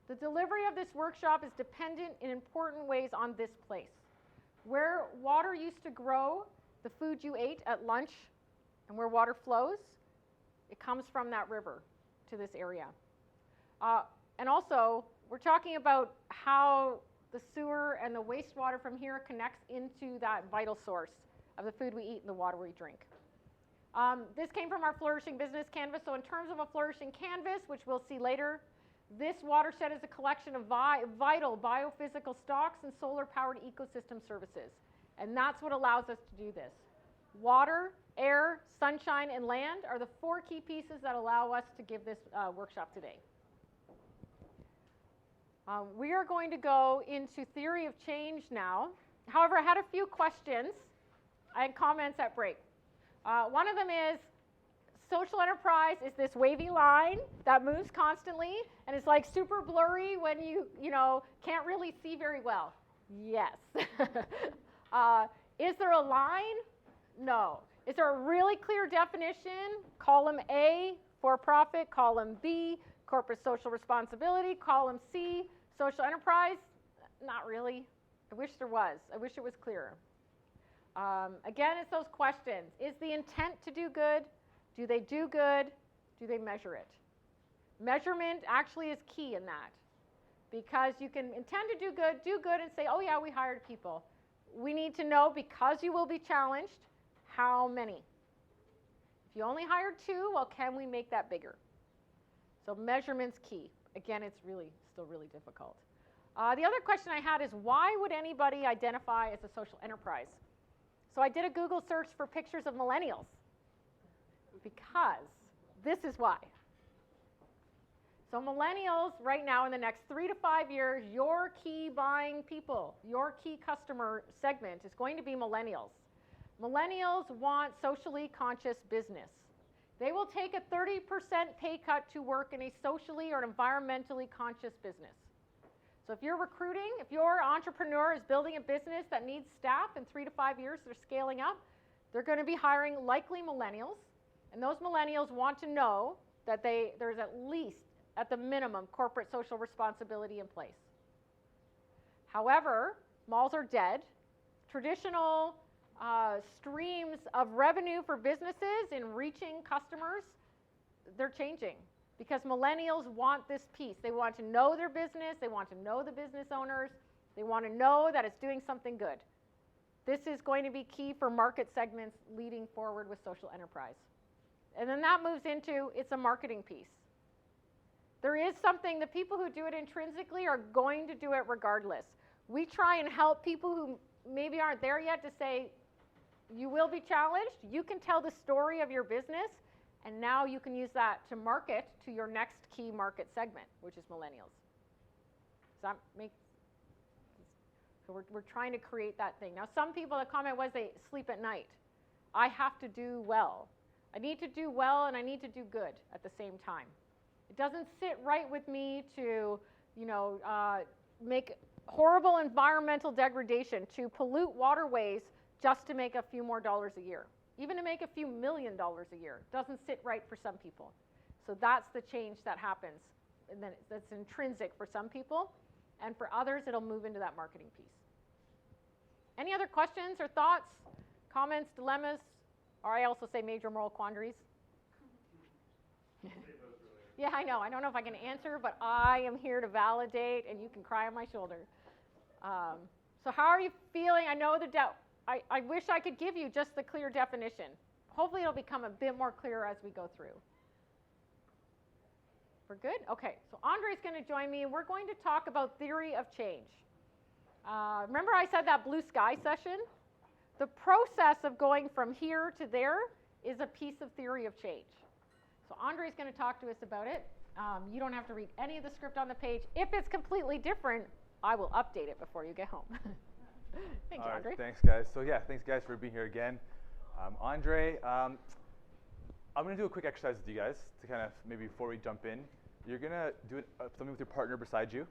The delivery of this workshop is dependent in important ways on this place. Where water used to grow, the food you ate at lunch, and where water flows, it comes from that river to this area. And also, we're talking about how the sewer and the wastewater from here connects into that vital source of the food we eat and the water we drink. This came from our Flourishing business canvas. So in terms of a Flourishing canvas, which we'll see later, this watershed is a collection of vital biophysical stocks and solar-powered ecosystem services. And that's what allows us to do this. Water, air, sunshine, and land are the 4 key pieces that allow us to give this workshop today. We are going to go into theory of change now. However, I had a few questions and comments at break. One of them is, social enterprise is this wavy line that moves constantly and it's like super blurry when you can't really see very well. Yes. Is there a line? No. Is there a really clear definition? Column A, for-profit. Column B, corporate social responsibility. Column C, social enterprise. Not really. I wish there was. I wish it was clearer. Again, it's those questions. Is the intent to do good? Do they do good? Do they measure it? Measurement actually is key in that, because you can intend to do good and say, oh yeah, we hired people. We need to know, because you will be challenged, how many. If you only hired 2, well, can we make that bigger? So measurement's key. Again, it's still really difficult. The other question I had is, why would anybody identify as a social enterprise? So I did a Google search for pictures of millennials, because this is why. So millennials, right now, in the next 3 to 5 years, your key buying people, your key customer segment is going to be millennials. Millennials want socially conscious business. They will take a 30% pay cut to work in a socially or environmentally conscious business. So if you're recruiting, if your entrepreneur is building a business that needs staff in 3 to 5 years, they're scaling up, they're going to be hiring likely millennials. And those millennials want to know that there's at least, at the minimum, corporate social responsibility in place. However, malls are dead. Traditional streams of revenue for businesses in reaching customers, they're changing, because millennials want this piece. They want to know their business. They want to know the business owners. They want to know that it's doing something good. This is going to be key for market segments leading forward with social enterprise. And then that moves into, it's a marketing piece. There is something, the people who do it intrinsically are going to do it regardless. We try and help people who maybe aren't there yet to say, you will be challenged, you can tell the story of your business, and now you can use that to market to your next key market segment, which is millennials. Does that make sense? So we're trying to create that thing. Now, some people, the comment was they sleep at night. I have to do well. I need to do well and I need to do good at the same time. It doesn't sit right with me to, make horrible environmental degradation, to pollute waterways just to make a few more dollars a year. Even to make a few $1 million a year. Doesn't sit right for some people. So that's the change that happens. And then that's intrinsic for some people. And for others, it'll move into that marketing piece. Any other questions or thoughts, comments, dilemmas? Or I also say major moral quandaries. Yeah, I know. I don't know if I can answer, but I am here to validate, and you can cry on my shoulder. So how are you feeling? I know I wish I could give you just the clear definition. Hopefully it'll become a bit more clear as we go through. We're good? Okay, so Andre's going to join me, and we're going to talk about theory of change. Remember I said that blue sky session? The process of going from here to there is a piece of theory of change. So Andre's going to talk to us about it. You don't have to read any of the script on the page. If it's completely different, I will update it before you get home. Thanks, All right, Andre. thanks, guys. So yeah, thanks, guys, for being here again. Andre, I'm going to do a quick exercise with you guys to kind of maybe before we jump in. You're going to do something with your partner beside you.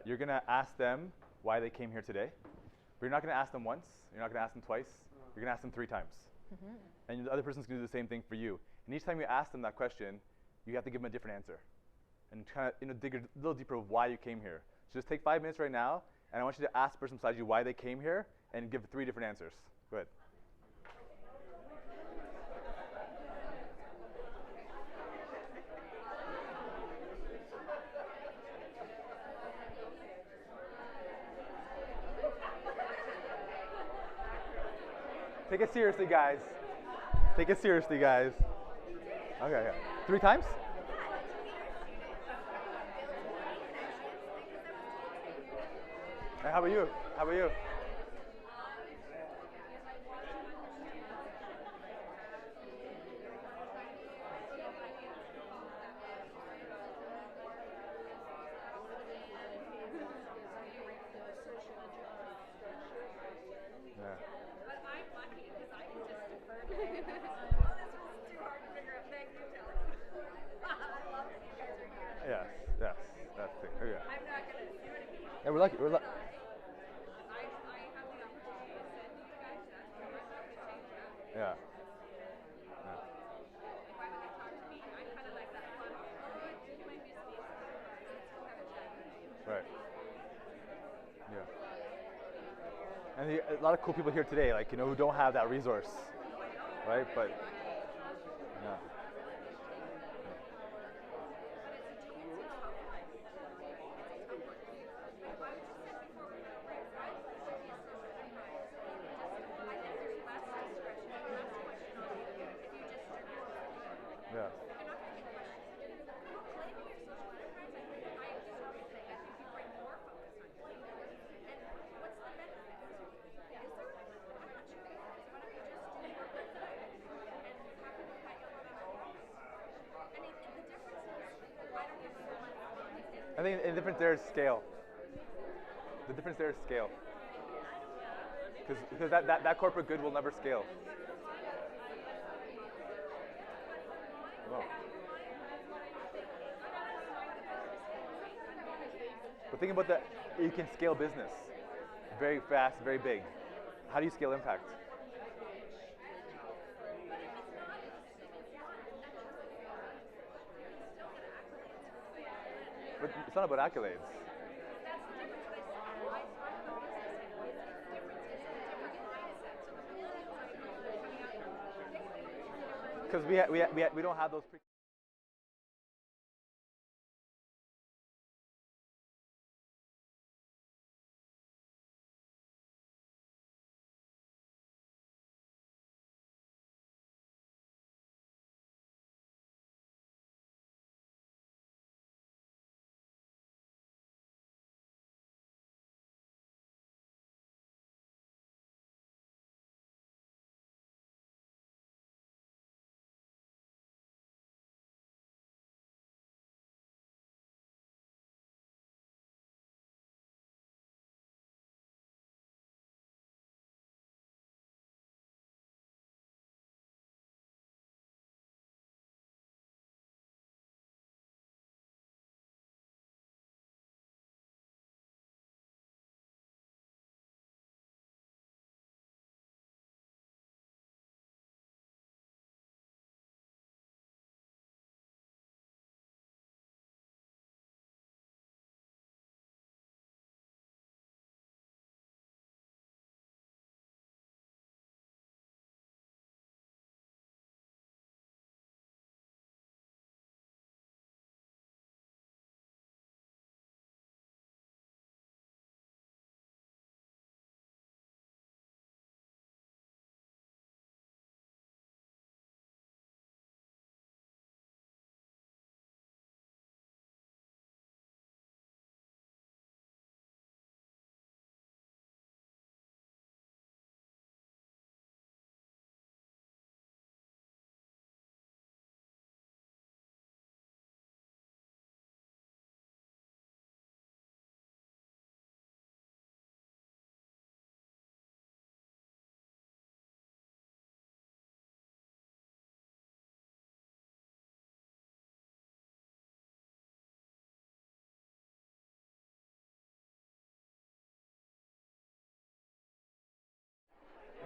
You're going to ask them why they came here today. But you're not going to ask them once. You're not going to ask them twice. You're going to ask them 3 times. Mm-hmm. And the other person's going to do the same thing for you. And each time you ask them that question, you have to give them a different answer. and kind of dig a little deeper of why you came here. So just take 5 minutes right now, and I want you to ask the person beside you why they came here and give 3 different answers. Go ahead. Take it seriously, guys. Take it seriously, guys. Okay. 3 times? Hey, how about you? How about you? Yeah. Yes, yes, that's it. Okay. Yeah, we're lucky. Yeah. Right. Yeah. And a lot of cool people here today, like, who don't have that resource, right? But, yeah. Yeah. I think the difference there is scale. The difference there is scale. Because that corporate good will never scale. Wow. But think about that, you can scale business very fast, very big. How do you scale impact? But it's not about accolades. Because we don't have those.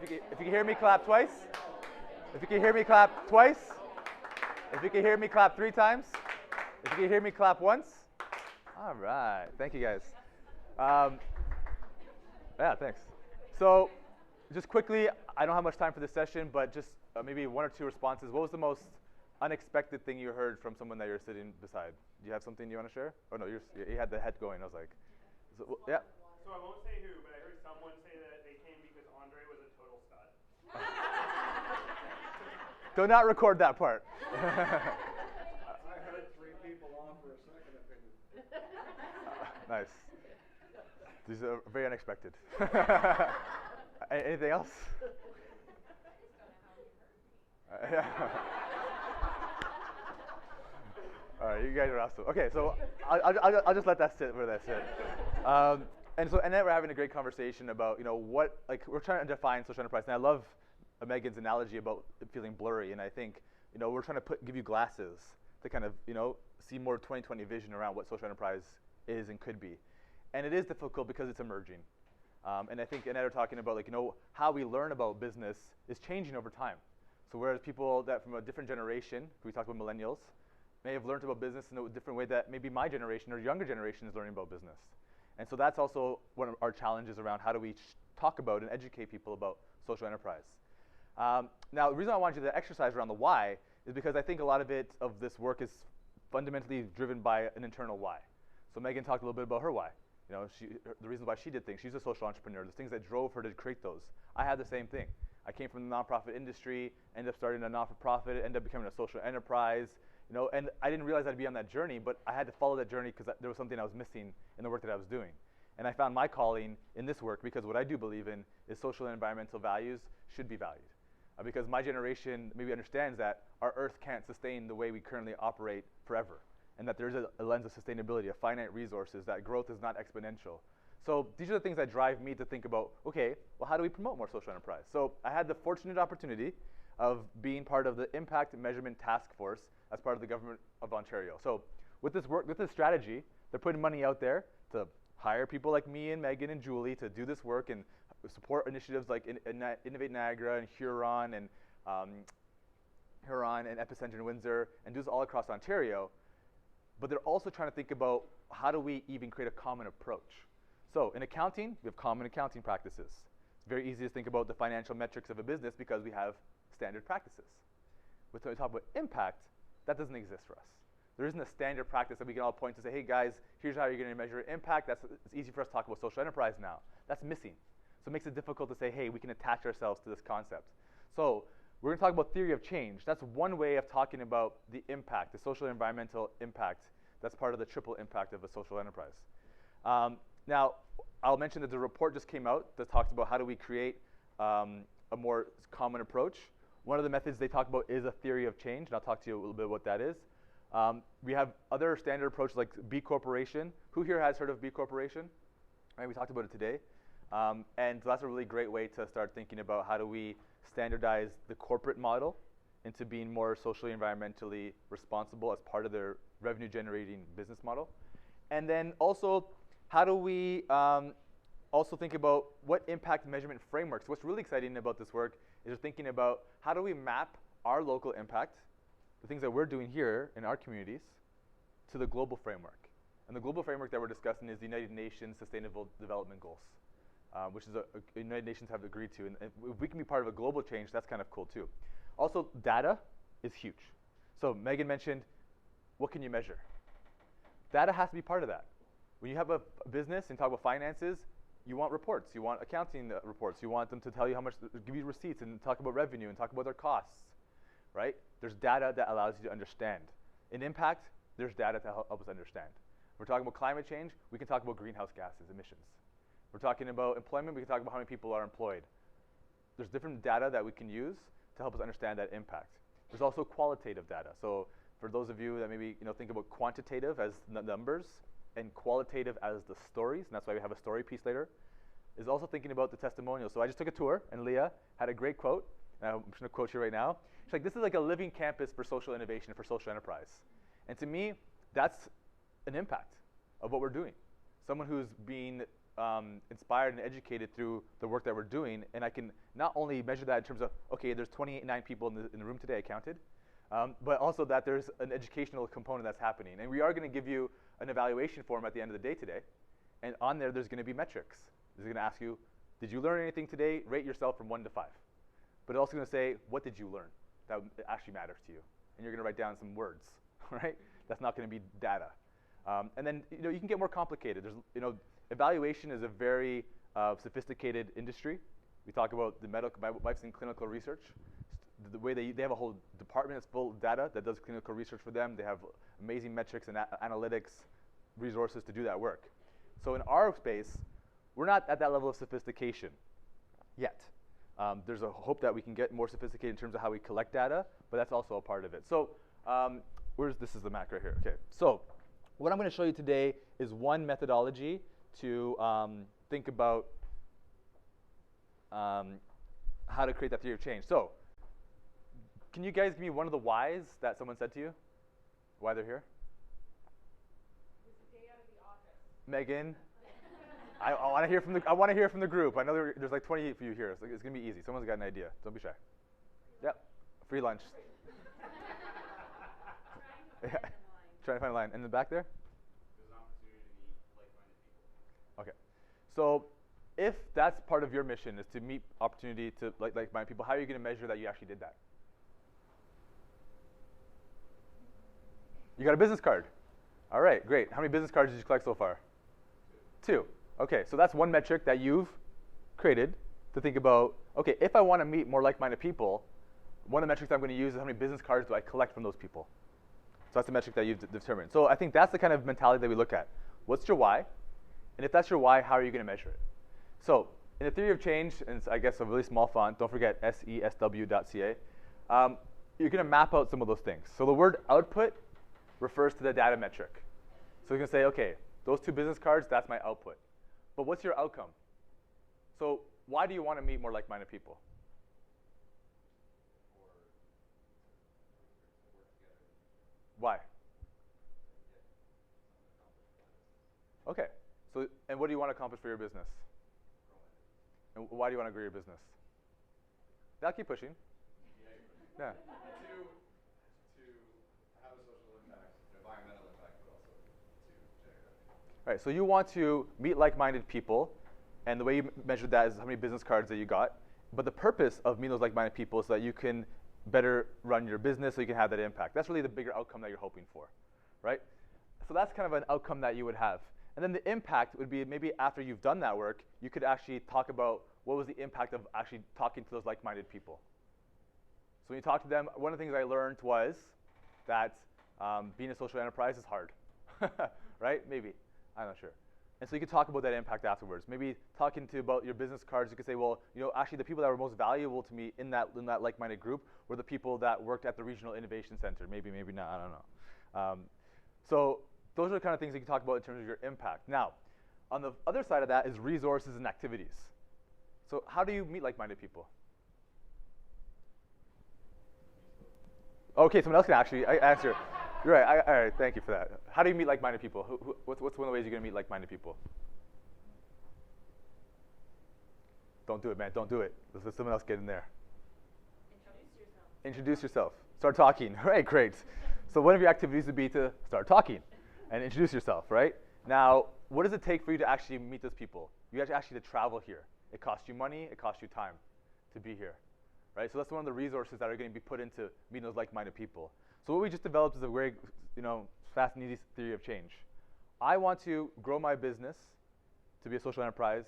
If you can hear me, clap twice. If you can hear me, clap twice. If you can hear me, clap 3 times. If you can hear me, clap once. All right. Thank you, guys. Yeah, thanks. So just quickly, I don't have much time for this session, but just maybe one or two responses. What was the most unexpected thing you heard from someone that you're sitting beside? Do you have something you want to share? Oh, no, you had the head going. I was like, yeah. So I won't say who, but I heard someone say that they came because Andre was a total stud. Do not record that part. I heard 3 people on for a second opinion. Nice. These are very unexpected. Anything else? Yeah. All right, you guys are awesome. Okay, so I'll just let that sit where that sit. And then we're having a great conversation about what we're trying to define social enterprise. And I love Megan's analogy about it feeling blurry. And I think we're trying to give you glasses to kind of see more 2020 vision around what social enterprise is and could be. And it is difficult because it's emerging. And I think Annette are talking about how we learn about business is changing over time. So whereas people that from a different generation, we talk about millennials, may have learned about business in a different way that maybe my generation or younger generation is learning about business. And so that's also one of our challenges around how do we talk about and educate people about social enterprise. Now, the reason I wanted you to exercise around the why is because I think a lot of this work is fundamentally driven by an internal why. So Megan talked a little bit about her why. The reasons why she did things. She's a social entrepreneur. The things that drove her to create those. I had the same thing. I came from the nonprofit industry, ended up starting a not-for-profit, ended up becoming a social enterprise. And I didn't realize I'd be on that journey, but I had to follow that journey because there was something I was missing in the work that I was doing. And I found my calling in this work because what I do believe in is social and environmental values should be valued. Because my generation maybe understands that our earth can't sustain the way we currently operate forever. And that there's a lens of sustainability, of finite resources, that growth is not exponential. So these are the things that drive me to think about, okay, well, how do we promote more social enterprise? So I had the fortunate opportunity of being part of the Impact Measurement Task Force as part of the Government of Ontario. So with this work, with this strategy, they're putting money out there to hire people like me and Megan and Julie to do this work and support initiatives like Innovate Niagara and Huron and Epicenter in Windsor, and do this all across Ontario. But they're also trying to think about how do we even create a common approach. So in accounting, we have common accounting practices. It's very easy to think about the financial metrics of a business because we have standard practices. When we talk about impact, that doesn't exist for us. There isn't a standard practice that we can all point to say, hey guys, here's how you're going to measure impact. It's easy for us to talk about social enterprise now. That's missing. So it makes it difficult to say, hey, we can attach ourselves to this concept. So we're going to talk about theory of change. That's one way of talking about the impact, the social and environmental impact. That's part of the triple impact of a social enterprise. Now, I'll mention that the report just came out that talks about how do we create a more common approach. One of the methods they talk about is a theory of change, and I'll talk to you a little bit about what that is. We have other standard approaches like B Corporation. Who here has heard of B Corporation? Right, we talked about it today. And so that's a really great way to start thinking about how do we standardize the corporate model into being more socially, environmentally responsible as part of their revenue-generating business model. And then also, how do we also think about what impact measurement frameworks? What's really exciting about this work is we're thinking about how do we map our local impact, the things that we're doing here in our communities, to the global framework. And the global framework that we're discussing is the United Nations Sustainable Development Goals, which is the United Nations have agreed to. And if we can be part of a global change, that's kind of cool too. Also, data is huge. So Megan mentioned, what can you measure? Data has to be part of that. When you have a business and talk about finances, you want reports. You want accounting reports. You want them to tell you how much, give you receipts and talk about revenue and talk about their costs, right? There's data that allows you to understand. In impact, there's data to help us understand. We're talking about climate change, we can talk about greenhouse gases, emissions. We're talking about employment, we can talk about how many people are employed. There's different data that we can use to help us understand that impact. There's also qualitative data. So for those of you that maybe think about quantitative as numbers and qualitative as the stories, and that's why we have a story piece later, is also thinking about the testimonials. So I just took a tour, and Leah had a great quote. And I'm just going to quote you right now. She's like, this is like a living campus for social innovation, for social enterprise. And to me, that's an impact of what we're doing. Someone who's being inspired and educated through the work that we're doing, and I can not only measure that in terms of, okay, there's 29 people in the room today, I counted. but also that there's an educational component that's happening. And we are going to give you an evaluation form at the end of the day today. And on there, there's going to be metrics. It's going to ask you, did you learn anything today? Rate yourself from 1 to 5. But it's also going to say, what did you learn that actually matters to you? And you're going to write down some words, right? That's not going to be data. And then you can get more complicated. There's, evaluation is a very sophisticated industry. We talk about the medical, my wife's in clinical research. The way they have a whole department that's full of data that does clinical research for them. They have amazing metrics and analytics resources to do that work. So in our space, we're not at that level of sophistication yet. There's a hope that we can get more sophisticated in terms of how we collect data, but that's also a part of it. So this is the Mac right here. Okay. So what I'm going to show you today is one methodology to think about how to create that theory of change. So can you guys give me one of the whys that someone said to you? Why they're here? It's a day out of the office. Megan? I want to hear from the group. I know there's like 28 of you here. So it's going to be easy. Someone's got an idea. Don't be shy. Yep. Free lunch. Trying to find a line. In the back there? There's an opportunity to meet like-minded people. Okay. So if that's part of your mission is to meet opportunity to like-minded people, how are you going to measure that you actually did that? You got a business card. All right, great. How many business cards did you collect so far? 2. Okay, so that's one metric that you've created to think about, okay, if I want to meet more like-minded people, one of the metrics I'm going to use is how many business cards do I collect from those people. So that's the metric that you've determined. So I think that's the kind of mentality that we look at. What's your why? And if that's your why, how are you going to measure it? So in the theory of change, and it's, I guess, a really small font, don't forget sesw.ca, you're going to map out some of those things. So the word output refers to the data metric. So you're going to say, okay, those 2 business cards, that's my output. But what's your outcome? So why do you want to meet more like-minded people? Why? Okay. So, and what do you want to accomplish for your business? And why do you want to grow your business? I'll keep pushing. Yeah. To have a social impact, environmental impact, but also to generate revenue. Right, so you want to meet like-minded people, and the way you measure that is how many business cards that you got. But the purpose of meeting those like-minded people is so that you can better run your business, so you can have that impact. That's really the bigger outcome that you're hoping for, right? So that's kind of an outcome that you would have. And then the impact would be maybe after you've done that work, you could actually talk about what was the impact of actually talking to those like-minded people. So when you talk to them, one of the things I learned was that being a social enterprise is hard, right? Maybe. I'm not sure. And so you could talk about that impact afterwards. Maybe talking about your business cards, you could say, well, actually the people that were most valuable to me in that like-minded group were the people that worked at the Regional Innovation Center. Maybe not, I don't know. So those are the kind of things you can talk about in terms of your impact. Now, on the other side of that is resources and activities. So how do you meet like-minded people? Okay, someone else can actually answer. You're right. All right, thank you for that. How do you meet like-minded people? What's one of the ways you're going to meet like-minded people? Don't do it, man. Don't do it. Let someone else get in there. Introduce yourself. Start talking. All right, great. So one of your activities would be to start talking and introduce yourself, right? Now, what does it take for you to actually meet those people? You have to actually travel here. It costs you money. It costs you time to be here, right? So that's one of the resources that are going to be put into meeting those like-minded people. So what we just developed is a very, fast and easy theory of change. I want to grow my business to be a social enterprise.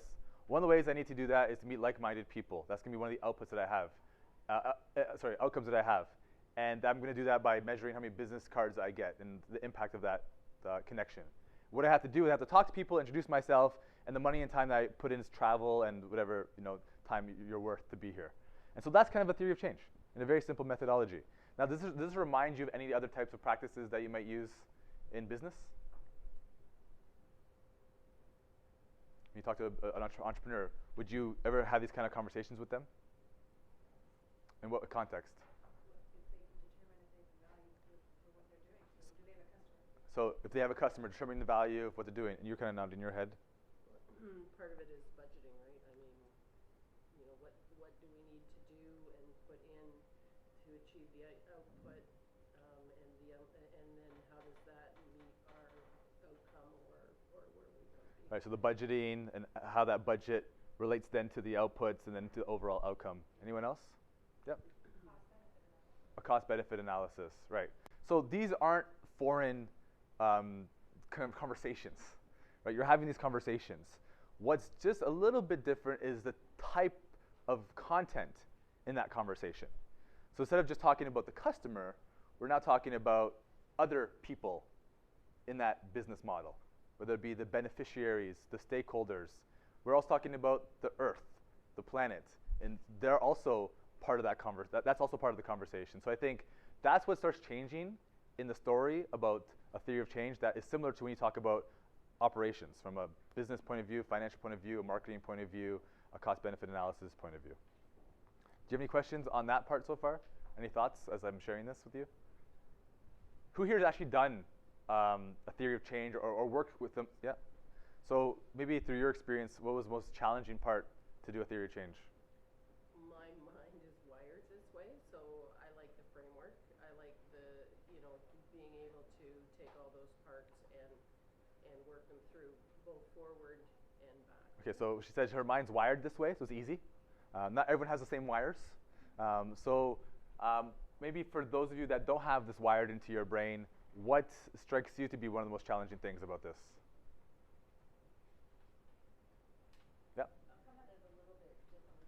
One of the ways I need to do that is to meet like-minded people. That's going to be one of the outputs that I have. Outcomes that I have. And I'm going to do that by measuring how many business cards I get and the impact of that connection. What I have to do is I have to talk to people, introduce myself, and the money and time that I put in is travel and whatever time you're worth to be here. And so that's kind of a theory of change in a very simple methodology. Now, does this remind you of any other types of practices that you might use in business? When you talk to an entrepreneur, would you ever have these kind of conversations with them? In what context? So if they have a customer, determining the value of what they're doing, and you're kind of nodding your head. Part of it is budgeting, right? I mean, what do we need to do and put in to achieve the output? right? So the budgeting and how that budget relates then to the outputs and then to the overall outcome. Anyone else? Yep. A cost-benefit analysis, right? So these aren't foreign kind of conversations, right? You're having these conversations. What's just a little bit different is the type of content in that conversation. So instead of just talking about the customer, we're now talking about other people in that business model, whether it be the beneficiaries, the stakeholders. We're also talking about the earth, the planet, and they're also part of that that's also part of the conversation. So I think that's what starts changing in the story about a theory of change that is similar to when you talk about operations from a business point of view, financial point of view, a marketing point of view, a cost-benefit analysis point of view. Do you have any questions on that part so far? Any thoughts as I'm sharing this with you? Who here has actually done a theory of change or worked with them? Yeah. So maybe through your experience, what was the most challenging part to do a theory of change? My mind is wired this way, so I like the framework. I like the, being able to take all those parts and work them through both forward and back. Okay, so she says her mind's wired this way, so it's easy. Not everyone has the same wires. Maybe for those of you that don't have this wired into your brain, what strikes you to be one of the most challenging things about this? Yep. I'll come at it a little bit differently.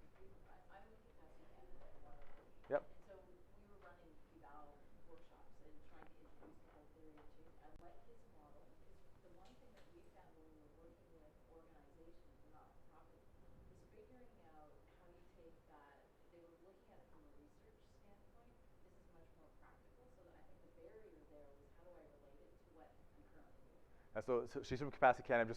I'm with Capacity Canada at one of them. Yep. And so we were running eval workshops and trying to introduce the whole theory of change. I like his model because the one thing that we found when we were working with organizations and not-for-profits was figuring out how you take that. They were looking at it from a research standpoint. This is much more practical. So I think the barrier there was how do I relate it to what I'm currently doing. So she's from Capacity Canada.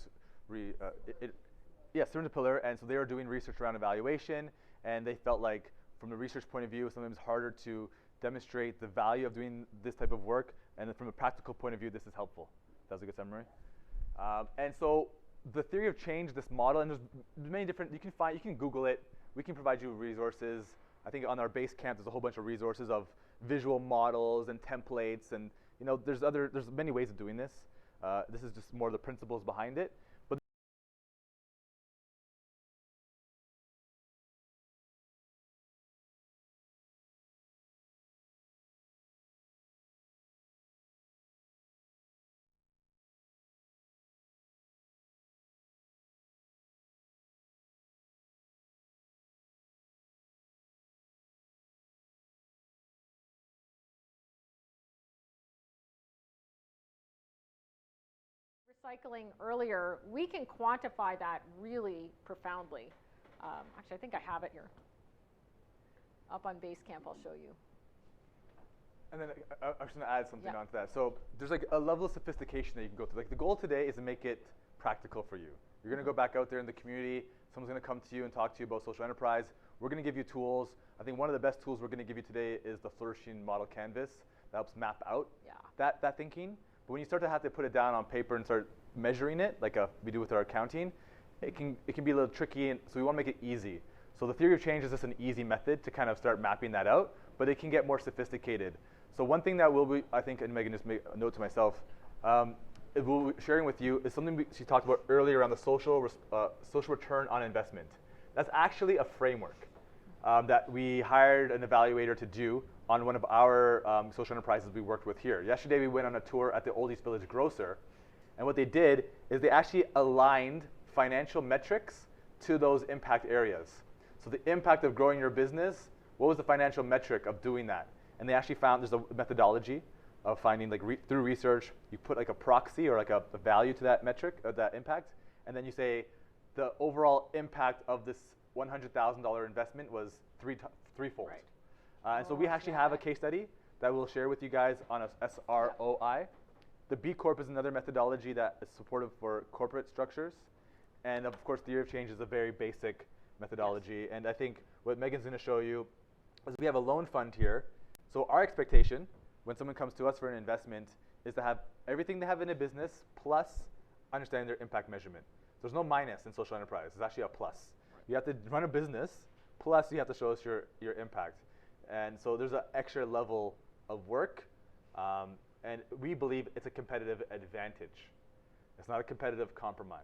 Yes, they're in the pillar, and so they were doing research around evaluation, and they felt like from the research point of view, sometimes harder to demonstrate the value of doing this type of work, and then from a practical point of view, this is helpful. That was a good summary. And so the theory of change, this model, and there's many different, you can Google it. We can provide you resources. I think on our base camp, there's a whole bunch of resources of visual models and templates, and there's many ways of doing this. This is just more the principles behind it. Recycling earlier, we can quantify that really profoundly. Actually, I think I have it here. Up on Basecamp, I'll show you. And then I was going to add something onto that. So there's like a level of sophistication that you can go through. Like the goal today is to make it practical for you. You're going to go back out there in the community. Someone's going to come to you and talk to you about social enterprise. We're going to give you tools. I think one of the best tools we're going to give you today is the Flourishing model canvas that helps map out that thinking. But when you start to have to put it down on paper and start measuring it, like we do with our accounting, it can be a little tricky, and so we want to make it easy. So the theory of change is just an easy method to kind of start mapping that out, but it can get more sophisticated. So one thing that we'll be, I think, and Megan just make a note to myself, we'll be sharing with you is something she talked about earlier around the social return on investment. That's actually a framework that we hired an evaluator to do on one of our social enterprises we worked with here. Yesterday we went on a tour at the Old East Village Grocer, and what they did is they actually aligned financial metrics to those impact areas. So the impact of growing your business, what was the financial metric of doing that? And they actually found there's a methodology of finding, like through research, you put like a proxy or like a value to that metric, or that impact, and then you say the overall impact of this $100,000 investment was threefold. Right. And so we actually have a case study that we'll share with you guys on a SROI. The B Corp is another methodology that is supportive for corporate structures. And of course, theory of change is a very basic methodology. Yes. And I think what Megan's going to show you is we have a loan fund here. So our expectation when someone comes to us for an investment is to have everything they have in a business plus understanding their impact measurement. There's no minus in social enterprise. It's actually a plus. Right. You have to run a business, plus you have to show us your impact. And so there's an extra level of work, and we believe it's a competitive advantage. It's not a competitive compromise.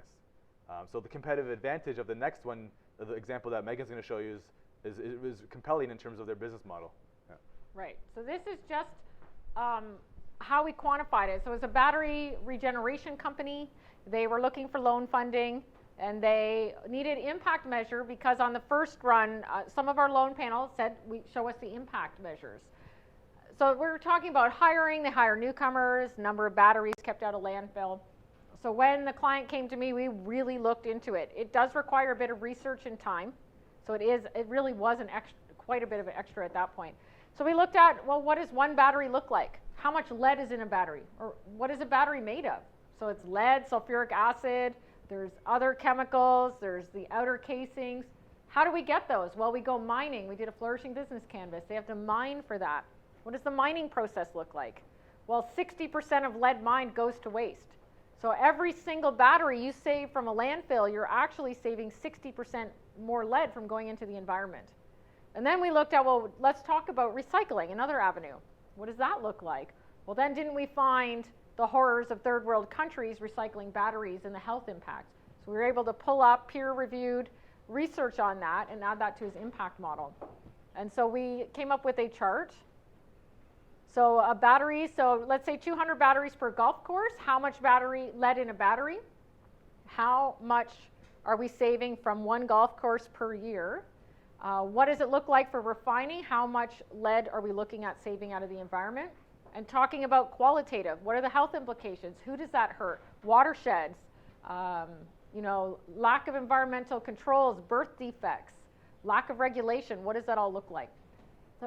So the competitive advantage of the next one, the example that Megan's going to show you, is it was compelling in terms of their business model. Yeah. Right. So this is just how we quantified it. So it was a battery regeneration company. They were looking for loan funding, and they needed impact measure because on the first run, some of our loan panels said, show us the impact measures. So we were talking about hiring. They hire newcomers, number of batteries kept out of landfill. So when the client came to me, we really looked into it. It does require a bit of research and time. So it really was quite a bit of an extra at that point. So we looked at, well, what does one battery look like? How much lead is in a battery? Or what is a battery made of? So it's lead, sulfuric acid, there's other chemicals, there's the outer casings. How do we get those? Well, we go mining. We did a Flourishing business canvas. They have to mine for that. What does the mining process look like? Well, 60% of lead mined goes to waste. So every single battery you save from a landfill, you're actually saving 60% more lead from going into the environment. And then we looked at, well, let's talk about recycling, another avenue. What does that look like? Well, then didn't we find the horrors of third world countries recycling batteries and the health impact? So we were able to pull up peer-reviewed research on that and add that to his impact model. And so we came up with a chart. So a battery, so let's say 200 batteries per golf course. How much lead in a battery? How much are we saving from one golf course per year? What does it look like for refining? How much lead are we looking at saving out of the environment? And talking about qualitative, what are the health implications? Who does that hurt? Watersheds, lack of environmental controls, birth defects, lack of regulation. What does that all look like?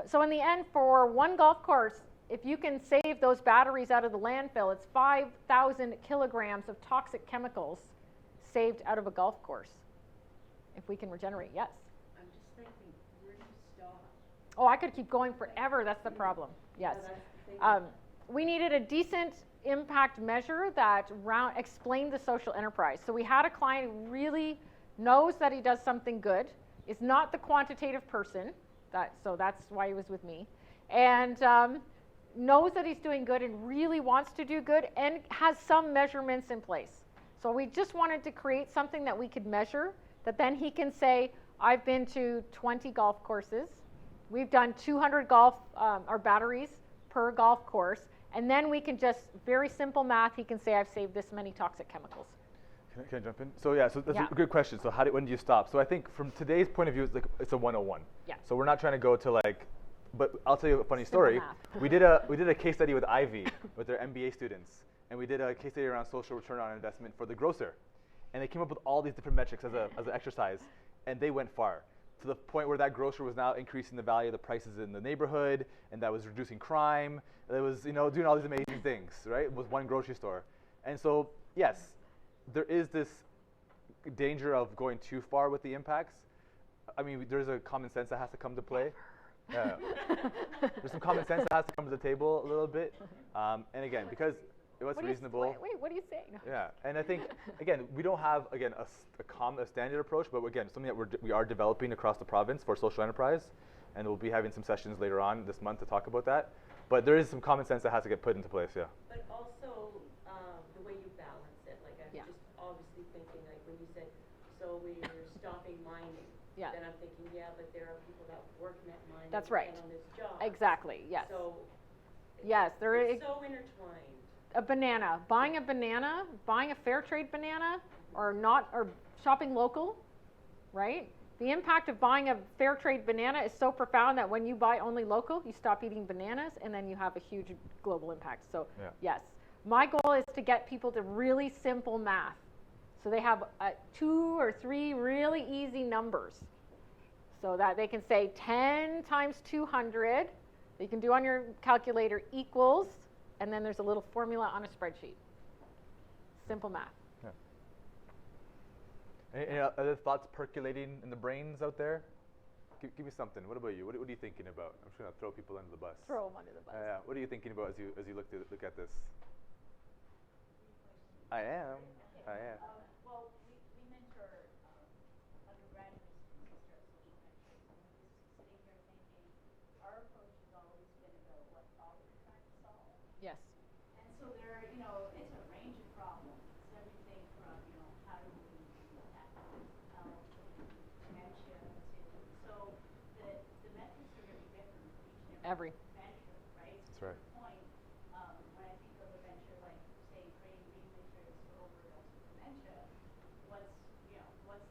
So in the end, for one golf course, if you can save those batteries out of the landfill, it's 5,000 kilograms of toxic chemicals saved out of a golf course. If we can regenerate, yes. I'm just thinking, where do you stop? Oh, I could keep going forever. That's the problem. Yes. We needed a decent impact measure that explained the social enterprise. So we had a client who really knows that he does something good, is not the quantitative person, so that's why he was with me, and knows that he's doing good and really wants to do good and has some measurements in place. So we just wanted to create something that we could measure, that then he can say, I've been to 20 golf courses, we've done 200 batteries per golf course, and then we can just, very simple math, he can say, I've saved this many toxic chemicals. Can I jump in? So that's a good question. So when do you stop? So I think from today's point of view, it's a 101. Yeah. So we're not trying to go to but I'll tell you a funny story. we did a case study with Ivy, with their MBA students, and we did a case study around social return on investment for the grocer, and they came up with all these different metrics as an exercise, and they went far to the point where that grocer was now increasing the value of the prices in the neighborhood, and that was reducing crime. It was doing all these amazing things, right? With one grocery store, and so yes, there is this danger of going too far with the impacts. I mean, there's a common sense that has to come to play. There's some common sense that has to come to the table a little bit. And again, because what's reasonable. Wait, what are you saying? Yeah, and I think, again, we don't have, a standard approach, but again, something that we are developing across the province for social enterprise, and we'll be having some sessions later on this month to talk about that. But there is some common sense that has to get put into place, yeah. But also, the way you balance it, like I'm just obviously thinking, like when you said, so we're stopping mining, then I'm thinking, but there are people that work in that mine. That's right. On this job. Exactly, yes. So, yes, it's so intertwined. Buying a fair trade banana, or shopping local, right? The impact of buying a fair trade banana is so profound that when you buy only local, you stop eating bananas, and then you have a huge global impact. So yes, my goal is to get people to really simple math. So they have 2 or 3 really easy numbers, so that they can say 10 times 200, you can do on your calculator, equals, and then there's a little formula on a spreadsheet. Simple math. Yeah. Any other thoughts percolating in the brains out there? Give me something. What about you? What are you thinking about? I'm just going to throw people under the bus. Throw them under the bus. What are you thinking about as you look at this? I am. Well, we mentor undergraduates to start social ventures, and we're just sitting here thinking, our approach has always been about what problem we're trying to solve. Yes. And so there, it's a range of problems. It's everything from, how do we Every. venture, right? That's To right. your point, when I think of a venture like, say, creating green matrix for overdose with dementia, what's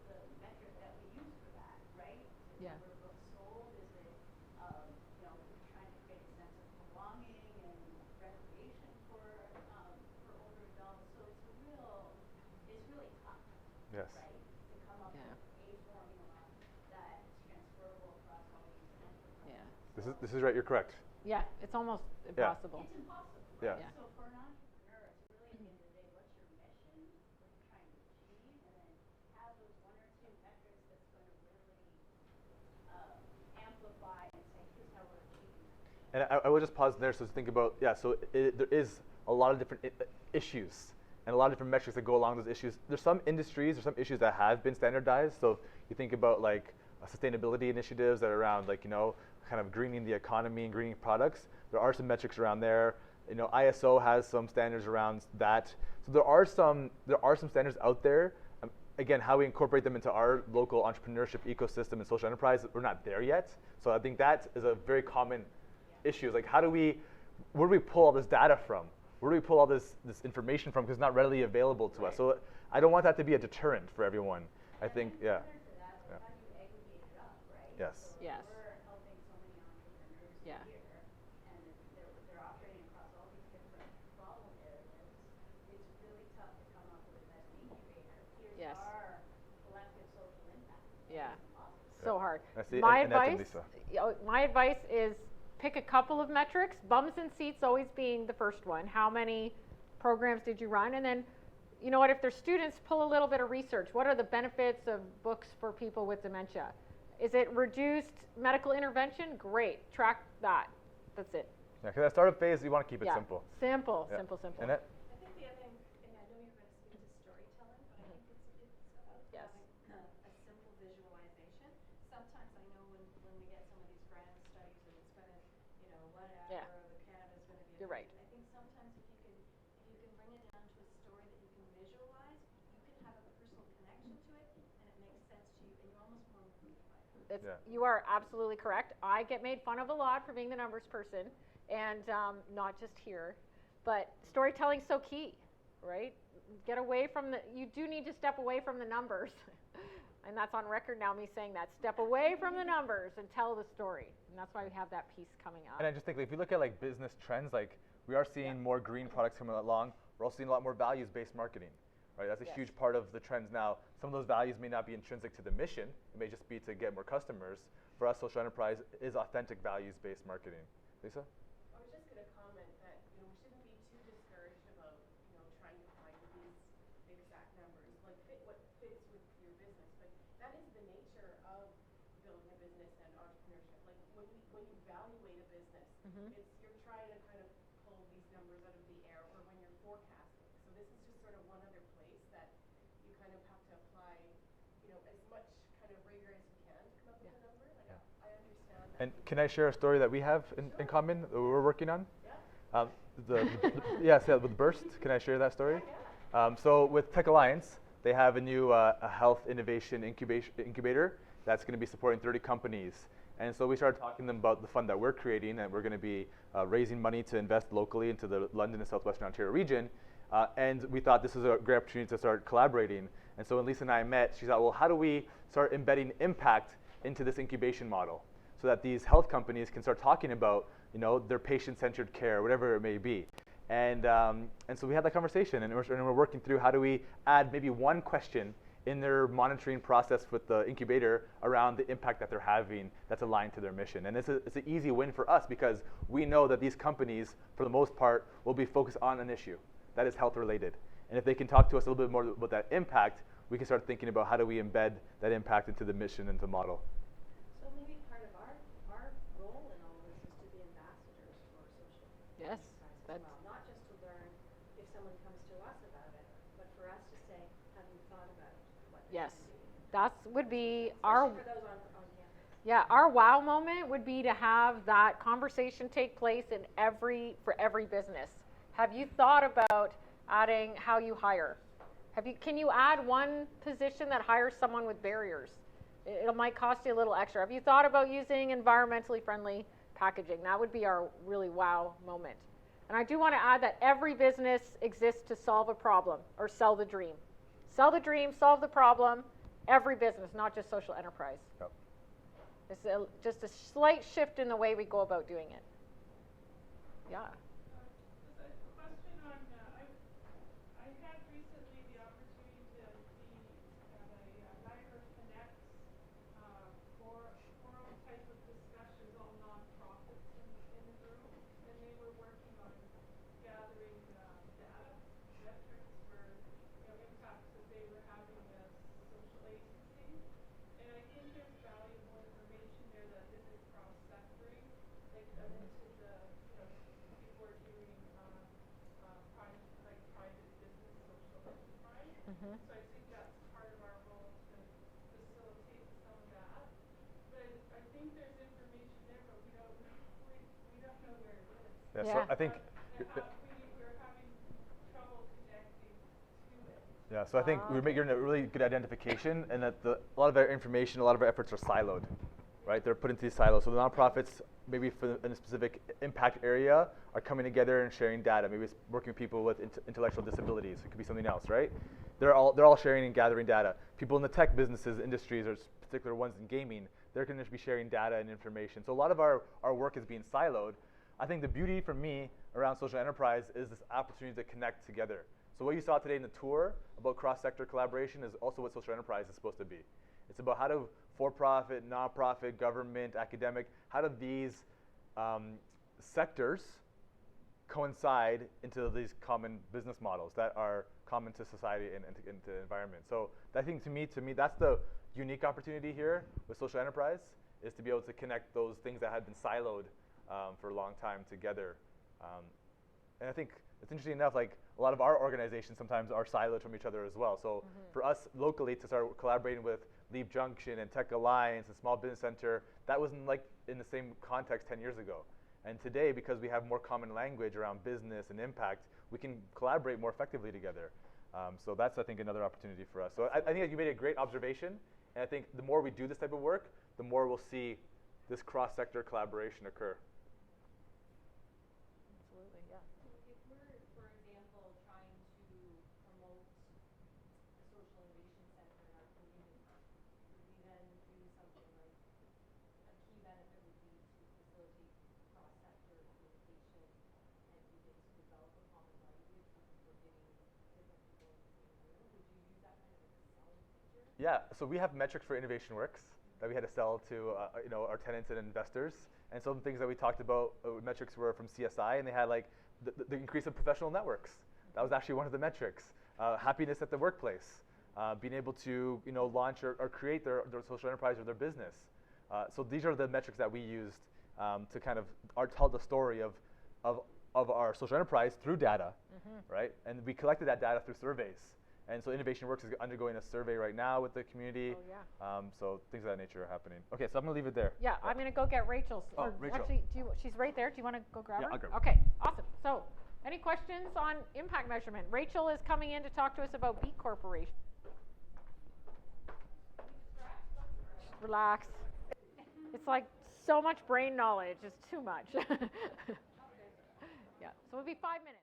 the metric that we use for that, right? Is it Yeah. number of books sold? Is it, trying to create a sense of belonging and recreation for older adults? So it's really tough, Yes. right? To come up Yeah. with a formula that is transferable across all these enterprises. Yeah. This is right. You're correct. Yeah, it's almost impossible. It's impossible. Yeah. Yeah. So for an entrepreneur, it's really at the end of the day, what's your mission? What are you trying to achieve? And then have those one or two metrics that's going to really amplify and say, here's how we're achieving that. And I will just pause there so to think about, so there is a lot of different issues and a lot of different metrics that go along those issues. There's some industries or some issues that have been standardized. So you think about like sustainability initiatives that are around like, kind of greening the economy and greening products. There are some metrics around there. ISO has some standards around that. So there are some standards out there. Again, how we incorporate them into our local entrepreneurship ecosystem and social enterprise, we're not there yet. So I think that is a very common issue. Like where do we pull all this data from? Where do we pull all this information from? Because it's not readily available to us. So I don't want that to be a deterrent for everyone. I think, yeah. Further to that, Yeah. how do you aggregate it up, right? Yes. So Yes. we're helping so many entrepreneurs Yeah. here, and they're operating across all these different problem areas. It's really tough to come up with an incubator. Here's Yes. our collective social impact. Yeah. It's impossible. So hard. That's the My Annette and advice, Lisa. my advice is pick a couple of metrics. Bums and seats always being the first one. How many programs did you run? And then, you know what? If they're students, pull a little bit of research. What are the benefits of books for people with dementia? Is it reduced medical intervention? Great. Track that. That's it. Yeah, because that startup phase, you want to keep it Yeah. simple. Simple. Yeah. Simple. Annette? I think the other thing, and I know you're going to speak to storytelling, but I think it's about Yes. having a simple visualization. Sometimes I know when we get some of these grand studies and it's going to, whatever, Yeah. the Canada's going to be. You're right. I think sometimes if you can bring it down to a story that you can visualize, you can have a personal connection to it, and it makes sense to you, and you're almost more moved by it. Yeah. You are absolutely correct. I get made fun of a lot for being the numbers person, and not just here. But storytelling's so key, right? Get away from you do need to step away from the numbers. And that's on record now, me saying that. Step away from the numbers and tell the story. And that's why we have that piece coming up. And I just think if you look at like business trends, like we are seeing more green products coming along. We're also seeing a lot more values-based marketing, right? That's a Yes. huge part of the trends now. Some of those values may not be intrinsic to the mission. It may just be to get more customers. For us, social enterprise is authentic values-based marketing. Lisa? I was just going to comment that we shouldn't be too discouraged about trying to find these exact numbers, like what fits with your business. But that is the nature of building a business and entrepreneurship. Like when you evaluate a business, you're trying to kind of pull these numbers out of the air, or when you're forecasting. So this is just sort of one other place that you kind of have to apply, as much kind of rigor as you can to come up with a number. Like I understand that. And can I share a story that we have in common that we're working on? Yeah. Yes, with Burst. Can I share that story? So with Tech Alliance, they have a new a health innovation incubator that's going to be supporting 30 companies. And so we started talking to them about the fund that we're creating, and we're going to be raising money to invest locally into the London and Southwestern Ontario region. And we thought this was a great opportunity to start collaborating. And so when Lisa and I met, she thought, well, how do we start embedding impact into this incubation model so that these health companies can start talking about, their patient-centered care, whatever it may be. And so we had that conversation, and we're working through how do we add maybe one question in their monitoring process with the incubator around the impact that they're having that's aligned to their mission. And it's an easy win for us because we know that these companies, for the most part, will be focused on an issue that is health related. And if they can talk to us a little bit more about that impact, we can start thinking about how do we embed that impact into the mission and the model. So maybe part of our role in all this is to be ambassadors for social Yes, enterprise as well. Not just to learn if someone comes to us about it, but for us to say, have you thought about what this Yes. could be? That would be Especially for those on campus. Yeah, our wow moment would be to have that conversation take place for every business. Have you thought about adding how you hire? Can you add one position that hires someone with barriers? It might cost you a little extra. Have you thought about using environmentally friendly packaging. That would be our really wow moment. And I do want to add that every business exists to solve a problem or sell the dream. Sell the dream, solve the problem, every business, not just social enterprise. Yep. It's just a slight shift in the way we go about doing it. Yeah. A question on, I had recently the opportunity to be at a Niagara Connect forum type of discussions, all nonprofits in the room, and they were working on gathering data, metrics for impacts that they were having as social agencies. And I think there's valuable information there that isn't cross-sectoring. Like I mentioned, people are doing private business social enterprise. Mm-hmm. So I think that's part of our role to facilitate some of that. But I think there's information there, but we don't know where it is. Yeah. Yeah. So I think. We're having trouble connecting to it. Yeah, so I think we're making a really good identification, and that a lot of our information, a lot of our efforts are siloed, right? They're put into these silos. So the nonprofits, maybe in a specific impact area, are coming together and sharing data. Maybe it's working with people with intellectual disabilities. It could be something else, right? They're all sharing and gathering data. People in the tech businesses, industries, or particular ones in gaming, they're going to be sharing data and information. So a lot of our work is being siloed. I think the beauty for me around social enterprise is this opportunity to connect together. So what you saw today in the tour about cross-sector collaboration is also what social enterprise is supposed to be. It's about how do for-profit, nonprofit, government, academic, how do these sectors coincide into these common business models that are common to society and to the environment. So I think to me, that's the unique opportunity here with social enterprise, is to be able to connect those things that had been siloed for a long time together. And I think it's interesting enough, like a lot of our organizations sometimes are siloed from each other as well. So for us locally to start collaborating with Leap Junction and Tech Alliance and Small Business Center, that wasn't like in the same context 10 years ago. And today, because we have more common language around business and impact, we can collaborate more effectively together. So that's, I think, another opportunity for us. So I think you made a great observation, and I think the more we do this type of work, the more we'll see this cross-sector collaboration occur. Absolutely, yeah. If we're, for example, trying to promote a social innovation center in our community, would we then do something like a key benefit would be to facilitate cross-sector communication and begin to develop a common language because we're getting different people in the same room? Would you use that kind of as a selling feature? Yeah, so we have metrics for Innovation Works that we had to sell to our tenants and investors. And some things that we talked about, metrics were from CSI, and they had like the increase of professional networks. That was actually one of the metrics. Happiness at the workplace, being able to launch or create their social enterprise or their business. So these are the metrics that we used to kind of tell the story of our social enterprise through data, right? And we collected that data through surveys. And so Innovation Works is undergoing a survey right now with the community. Oh, yeah. So things of that nature are happening. Okay, so I'm gonna leave it there. Yeah, I'm going to go get Rachel's. Oh, or Rachel. Actually, she's right there. Do you want to go grab Yeah, her? I'll grab her. Okay, awesome. So, any questions on impact measurement? Rachel is coming in to talk to us about B Corporation. Relax. It's like so much brain knowledge. It's too much. Yeah, so it'll be 5 minutes.